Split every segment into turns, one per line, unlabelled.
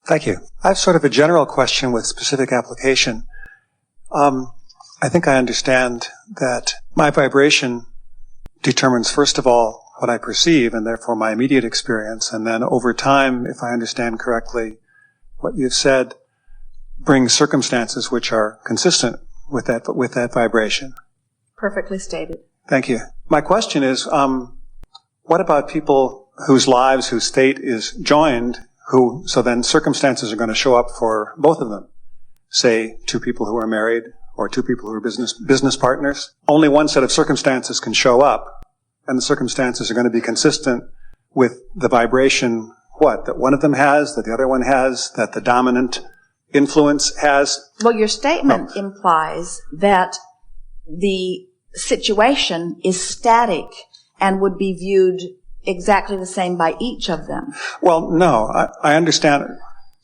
Thank you. I have sort of a general question with specific application. I think I understand that my vibration determines, first of all, what I perceive and therefore my immediate experience. And then over time, if I understand correctly, what you've said brings circumstances which are consistent with that vibration.
Perfectly stated.
Thank you. My question is, what about people whose lives, whose fate is joined, so then circumstances are going to show up for both of them? Say, two people who are married or two people who are business partners. Only one set of circumstances can show up, and the circumstances are going to be consistent with the vibration, that one of them has, that the other one has, that the dominant influence has.
Well, your statement implies that the situation is static and would be viewed exactly the same by each of them.
Well, no, I understand.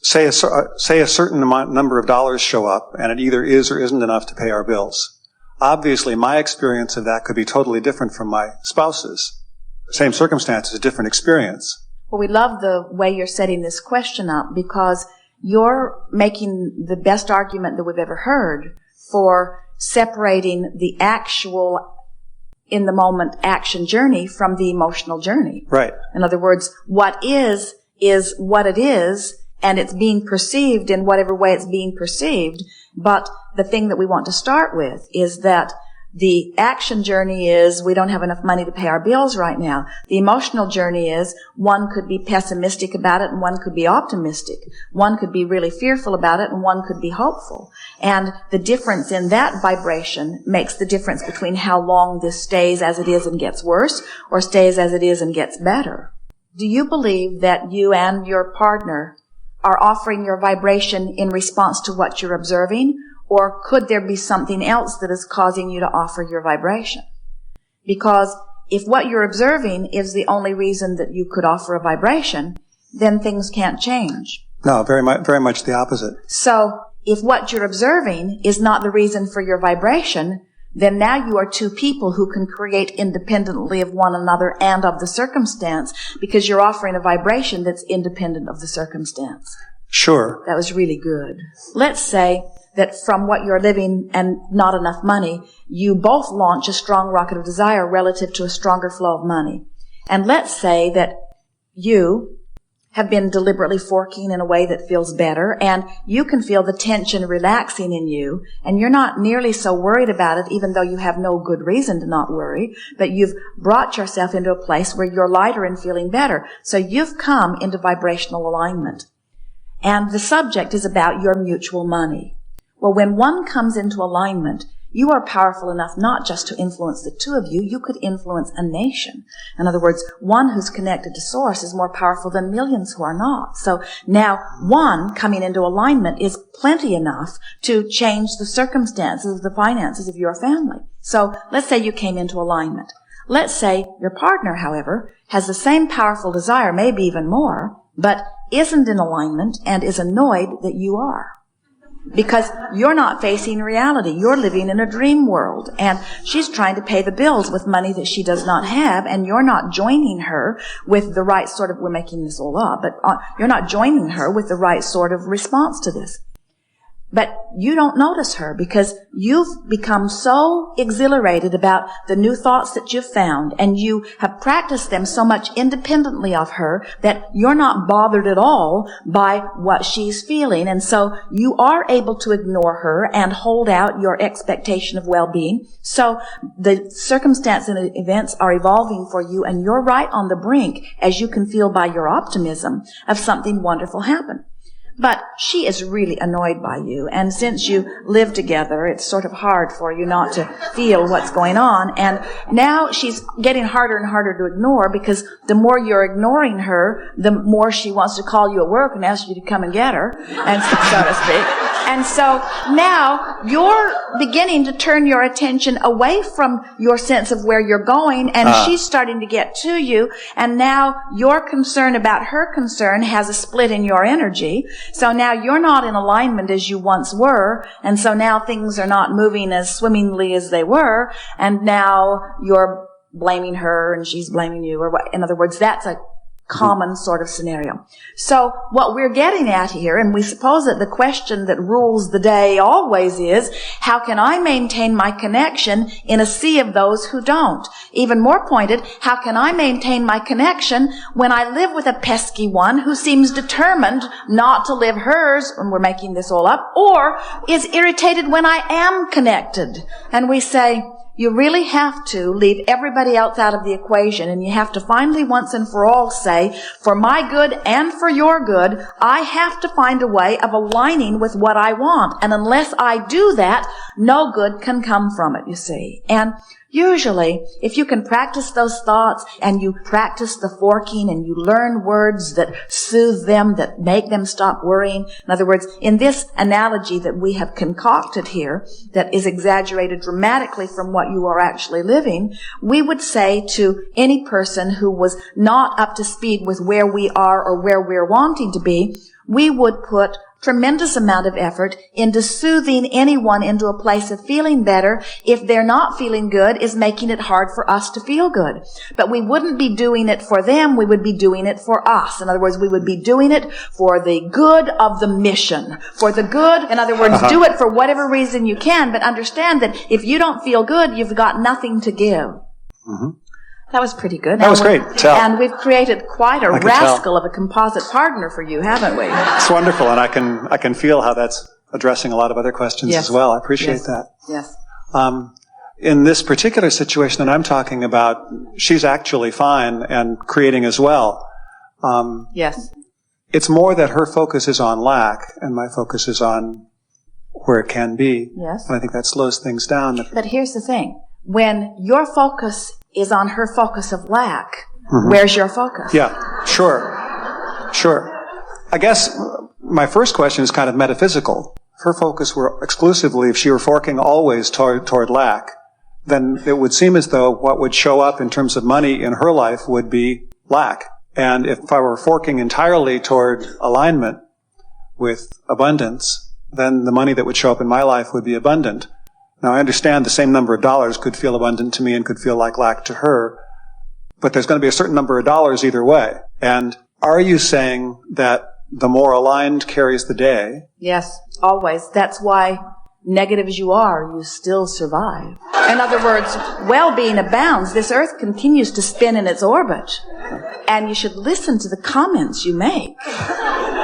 Say a certain number of dollars show up, and it either is or isn't enough to pay our bills. Obviously, my experience of that could be totally different from my spouse's. Same circumstances, a different experience.
Well, we love the way you're setting this question up because you're making the best argument that we've ever heard for separating the actual in the moment action journey from the emotional journey.
Right.
In other words, what is what it is, and it's being perceived in whatever way it's being perceived. But the thing that we want to start with is that the action journey is we don't have enough money to pay our bills right now. The emotional journey is one could be pessimistic about it and one could be optimistic. One could be really fearful about it and one could be hopeful. And the difference in that vibration makes the difference between how long this stays as it is and gets worse or stays as it is and gets better. Do you believe that you and your partner are offering your vibration in response to what you're observing? Or could there be something else that is causing you to offer your vibration? Because if what you're observing is the only reason that you could offer a vibration, then things can't change.
No, very much the opposite.
So if what you're observing is not the reason for your vibration, then now you are two people who can create independently of one another and of the circumstance because you're offering a vibration that's independent of the circumstance.
Sure.
That was really good. Let's say that from what you're living and not enough money, you both launch a strong rocket of desire relative to a stronger flow of money. And let's say that you have been deliberately forking in a way that feels better, and you can feel the tension relaxing in you, and you're not nearly so worried about it, even though you have no good reason to not worry, but you've brought yourself into a place where you're lighter and feeling better. So you've come into vibrational alignment. And the subject is about your mutual money. Well, when one comes into alignment, you are powerful enough not just to influence the two of you, you could influence a nation. In other words, one who's connected to Source is more powerful than millions who are not. So now one coming into alignment is plenty enough to change the circumstances, the finances of your family. So let's say you came into alignment. Let's say your partner, however, has the same powerful desire, maybe even more, but isn't in alignment and is annoyed that you are. Because you're not facing reality. You're living in a dream world. And she's trying to pay the bills with money that she does not have. And you're not joining her with the right sort of, we're making this all up, but you're not joining her with the right sort of response to this. But you don't notice her because you've become so exhilarated about the new thoughts that you've found, and you have practiced them so much independently of her that you're not bothered at all by what she's feeling. And so you are able to ignore her and hold out your expectation of well-being. So the circumstances and events are evolving for you, and you're right on the brink, as you can feel by your optimism, of something wonderful happen. But she is really annoyed by you, and since you live together, it's sort of hard for you not to feel what's going on, and now she's getting harder and harder to ignore because the more you're ignoring her, the more she wants to call you at work and ask you to come and get her, and so to speak. And so now you're beginning to turn your attention away from your sense of where you're going, and she's starting to get to you, and now your concern about her concern has a split in your energy. So now you're not in alignment as you once were, and so now things are not moving as swimmingly as they were, and now you're blaming her and she's blaming you, or what? In other words, that's a common sort of scenario. So what we're getting at here, and we suppose that the question that rules the day always is, how can I maintain my connection in a sea of those who don't? Even more pointed, how can I maintain my connection when I live with a pesky one who seems determined not to live hers, and we're making this all up, or is irritated when I am connected? And we say, you really have to leave everybody else out of the equation, and you have to finally once and for all say, for my good and for your good, I have to find a way of aligning with what I want. And unless I do that, no good can come from it, you see. And usually, if you can practice those thoughts and you practice the forking and you learn words that soothe them, that make them stop worrying. In other words, in this analogy that we have concocted here, that is exaggerated dramatically from what you are actually living, we would say to any person who was not up to speed with where we are or where we're wanting to be, we would put tremendous amount of effort into soothing anyone into a place of feeling better if they're not feeling good is making it hard for us to feel good. But we wouldn't be doing it for them, we would be doing it for us. In other words, we would be doing it for the good of the mission. For the good, in other words, do it for whatever reason you can, but understand that if you don't feel good, you've got nothing to give.
Mm-hmm.
That was pretty good.
That was great.
And we've created quite a rascal of a composite partner for you, haven't we?
It's wonderful, and I can feel how that's addressing a lot of other questions as well. I appreciate that.
Yes.
In this particular situation that I'm talking about, she's actually fine and creating as well.
Yes.
It's more that her focus is on lack, and my focus is on where it can be.
Yes.
And I think that slows things down.
But here's the thing. When your focus is on her focus of lack,
mm-hmm.
Where's your focus?
Yeah, sure. I guess my first question is kind of metaphysical. If her focus were exclusively, if she were forking always toward lack, then it would seem as though what would show up in terms of money in her life would be lack. And if I were forking entirely toward alignment with abundance, then the money that would show up in my life would be abundant. Now, I understand the same number of dollars could feel abundant to me and could feel like lack to her, but there's going to be a certain number of dollars either way. And are you saying that the more aligned carries the day?
Yes, always. That's why, negative as you are, you still survive. In other words, well-being abounds. This earth continues to spin in its orbit, and you should listen to the comments you make.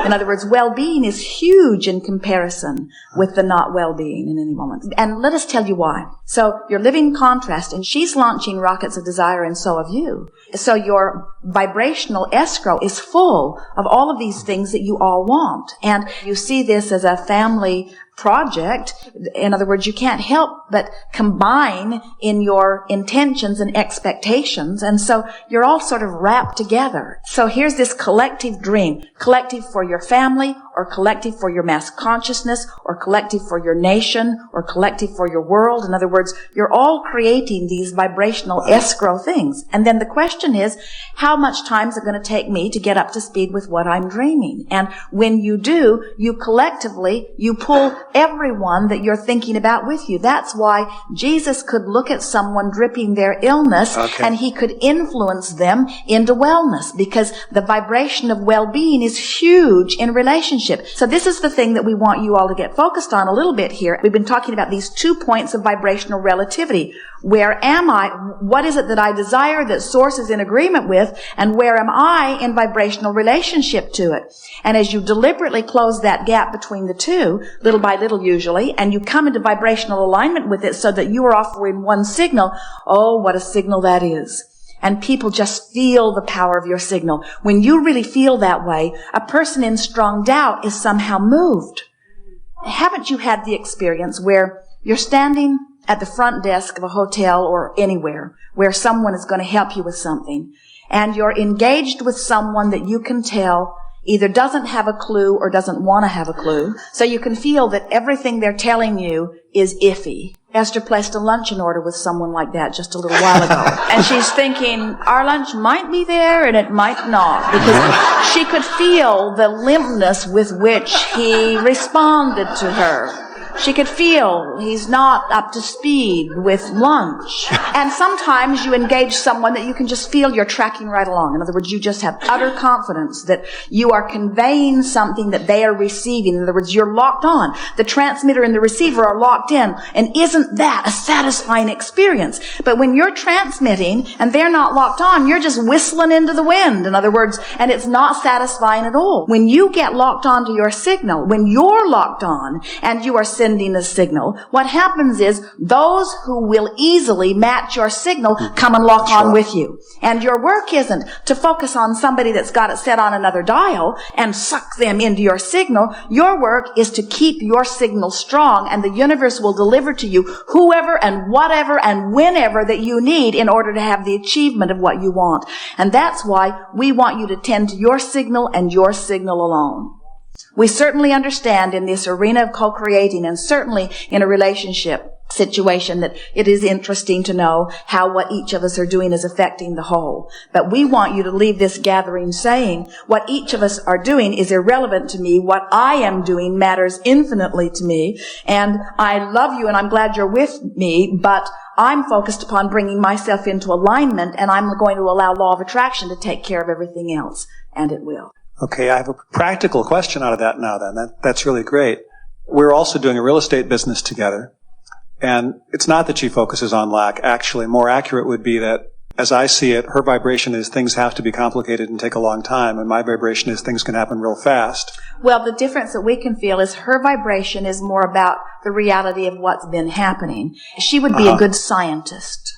In other words, well-being is huge in comparison with the not well-being in any moment. And let us tell you why. So you're living in contrast, and she's launching rockets of desire, and so have you. So your vibrational escrow is full of all of these things that you all want. And you see this as a family project. In other words, you can't help but combine in your intentions and expectations. And so you're all sort of wrapped together. So here's this collective dream, collective for your family, or collective for your mass consciousness, or collective for your nation, or collective for your world. In other words, you're all creating these vibrational escrow things. And then the question is, how much time is it going to take me to get up to speed with what I'm dreaming? And when you do, you collectively, you pull everyone that you're thinking about with you. That's why Jesus could look at someone dripping their illness, and he could influence them into wellness, because the vibration of well-being is huge in relationship. So this is the thing that we want you all to get focused on a little bit here. We've been talking about these 2 points of vibrational relativity. Where am I? What is it that I desire that Source is in agreement with? And where am I in vibrational relationship to it? And as you deliberately close that gap between the two, little by little usually, and you come into vibrational alignment with it so that you are offering one signal, oh, what a signal that is. And people just feel the power of your signal. When you really feel that way, a person in strong doubt is somehow moved. Haven't you had the experience where you're standing at the front desk of a hotel or anywhere where someone is going to help you with something, and you're engaged with someone that you can tell either doesn't have a clue or doesn't want to have a clue, so you can feel that everything they're telling you is iffy. Esther placed a luncheon order with someone like that just a little while ago. And she's thinking, our lunch might be there and it might not. Because she could feel the limpness with which he responded to her. She could feel he's not up to speed with lunch. And sometimes you engage someone that you can just feel you're tracking right along. In other words, you just have utter confidence that you are conveying something that they are receiving. In other words, you're locked on. The transmitter and the receiver are locked in. And isn't that a satisfying experience? But when you're transmitting and they're not locked on, you're just whistling into the wind. In other words, and it's not satisfying at all. When you get locked onto your signal, when you're locked on and you are sending a signal, what happens is those who will easily match your signal come and lock on with you. And your work isn't to focus on somebody that's got it set on another dial and suck them into your signal. Your work is to keep your signal strong, and the universe will deliver to you whoever and whatever and whenever that you need in order to have the achievement of what you want. And that's why we want you to tend to your signal and your signal alone. We certainly understand in this arena of co-creating, and certainly in a relationship situation, that it is interesting to know how what each of us are doing is affecting the whole. But we want you to leave this gathering saying, what each of us are doing is irrelevant to me. What I am doing matters infinitely to me. And I love you and I'm glad you're with me, but I'm focused upon bringing myself into alignment, and I'm going to allow law of attraction to take care of everything else. And it will.
Okay, I have a practical question out of that now then. That's really great. We're also doing a real estate business together. And it's not that she focuses on lack. Actually, more accurate would be that, as I see it, her vibration is things have to be complicated and take a long time, and my vibration is things can happen real fast.
Well, the difference that we can feel is her vibration is more about the reality of what's been happening. She would be a good scientist,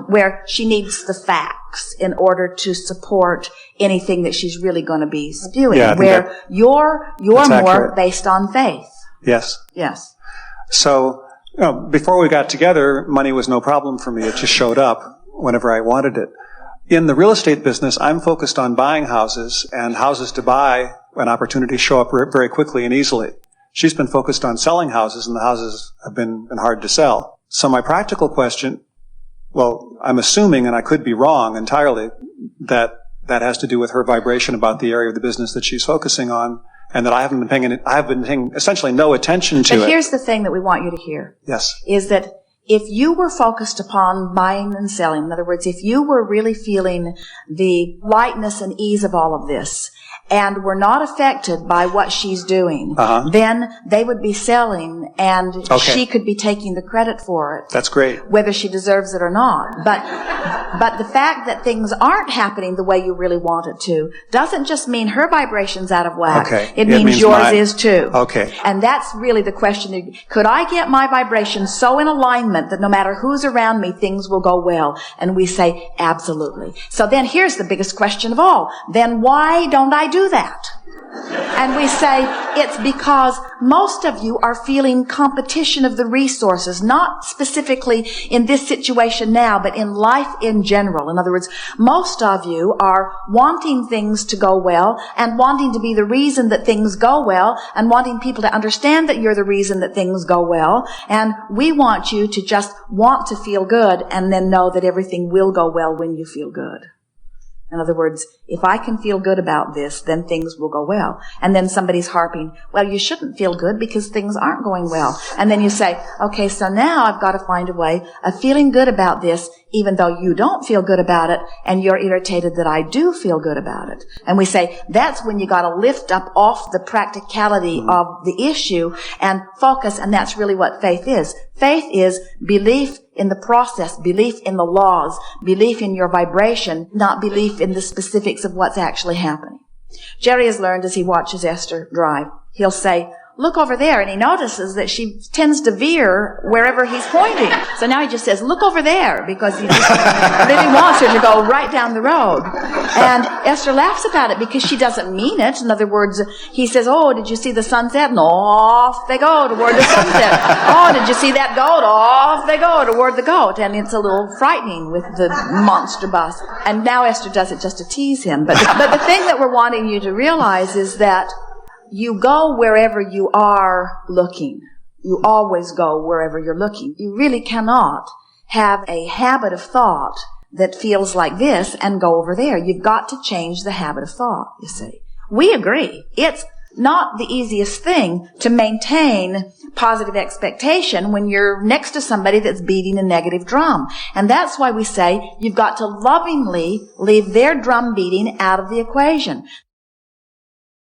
where she needs the facts in order to support anything that she's really going to be spewing, where you're more accurate. Based on faith.
Yes.
Yes.
So, before we got together, money was no problem for me. It just showed up whenever I wanted it. In the real estate business, I'm focused on buying houses, and houses to buy when opportunities show up very quickly and easily. She's been focused on selling houses, and the houses have been hard to sell. So my practical question, well, I'm assuming, and I could be wrong entirely, that has to do with her vibration about the area of the business that she's focusing on, and that I have been paying essentially no attention to it.
But here's the thing that we want you to hear.
Yes.
Is that if you were focused upon buying and selling, in other words, if you were really feeling the lightness and ease of all of this, and were not affected by what she's doing, then they would be selling, and she could be taking the credit for it.
That's great.
Whether she deserves it or not. But the fact that things aren't happening the way you really want it to doesn't just mean her vibration's out of whack.
Okay.
It means yours is too.
Okay.
And that's really the question. Could I get my vibration so in alignment that no matter who's around me, things will go well? And we say, absolutely. So then here's the biggest question of all. Then why don't I do that? And we say, it's because most of you are feeling competition of the resources, not specifically in this situation now, but in life in general. In other words, most of you are wanting things to go well and wanting to be the reason that things go well and wanting people to understand that you're the reason that things go well. And we want you to just want to feel good and then know that everything will go well when you feel good. In other words, if I can feel good about this, then things will go well. And then somebody's harping, well, you shouldn't feel good because things aren't going well. And then you say, okay, so now I've got to find a way of feeling good about this, even though you don't feel good about it, and you're irritated that I do feel good about it. And we say, that's when you got to lift up off the practicality of the issue and focus, and that's really what faith is. Faith is belief in the process, belief in the laws, belief in your vibration, not belief in the specifics of what's actually happening. Jerry has learned as he watches Esther drive, he'll say, look over there, and he notices that she tends to veer wherever he's pointing. So now he just says, look over there, because he just really wants her to go right down the road. And Esther laughs about it because she doesn't mean it. In other words, he says, oh, did you see the sunset? And off they go toward the sunset. Oh, did you see that goat? Off they go toward the goat. And it's a little frightening with the monster bus. And now Esther does it just to tease him. But the thing that we're wanting you to realize is that you go wherever you are looking. You always go wherever you're looking. You really cannot have a habit of thought that feels like this and go over there. You've got to change the habit of thought, you see. We agree. It's not the easiest thing to maintain positive expectation when you're next to somebody that's beating a negative drum. And that's why we say you've got to lovingly leave their drum beating out of the equation.